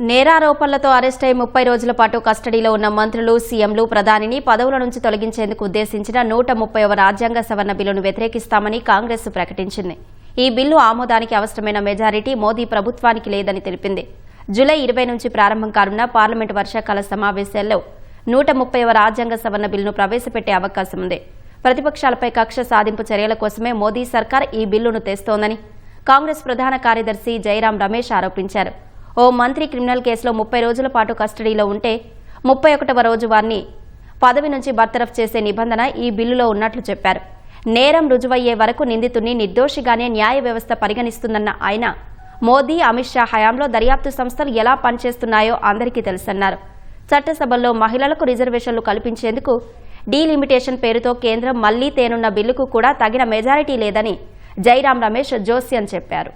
నేరారోపణలతో arrest అయి 30 రోజుల పాటు కస్టడీలో ఉన్న మంత్రులు, సీఎంలు, ప్రధానిని పదవుల నుంచి తొలగించేందుకు ఉద్దేశించిన 130వ రాజ్యాంగ సవరణ బిల్లును వ్యతిరేకిస్తామని కాంగ్రెస్ ప్రకటించింది. ఈ బిల్లు ఆమోదానికి అవసరమైన మెజారిటీ మోదీ ప్రభుత్వానికి లేదని తెలిపింది. జూలై 20 నుంచి ప్రారంభం కానున్న పార్లమెంటు వర్షాకాల సమావేశాల్లో 130వ రాజ్యాంగ సవరణ బిల్లును ప్రవేశపెట్టే అవకాశం ఉంది. ప్రతిపక్షాలపై కక్ష సాధింపు చర్యల కోసమే మోదీ సర్కార్ ఈ బిల్లును తెస్తోందని కాంగ్రెస్ ప్రధాన కార్యదర్శి జైరాం రమేష్ ఆరోపించారు. ఓ మంత్రి క్రిమినల్ కేసులో 30 రోజుల పాటు కస్టడీలో ఉంటే 31వ రోజు వారిని పదవి నుంచి బర్తరఫ్ చేసే నిబంధన ఈ బిల్లులో ఉన్నట్లు చెప్పారు. నేరం రుజువయ్యే వరకు నిందితుడిని నిర్దోషిగానే న్యాయ వ్యవస్థ పరిగణిస్తుందన్న ఆయన, మోదీ, అమిత్ షా హయాంలో దర్యాప్తు సంస్థలు ఎలా పనిచేస్తున్నాయో అందరికీ తెలుసన్నారు. చట్టసభల్లో మహిళలకు రిజర్వేషన్లు కల్పించేందుకు డీలిమిటేషన్ పేరుతో కేంద్రం మళ్లీ తేనున్న బిల్లుకు కూడా తగిన మెజారిటీ లేదని జైరాం రమేష్ జోస్యం చెప్పారు.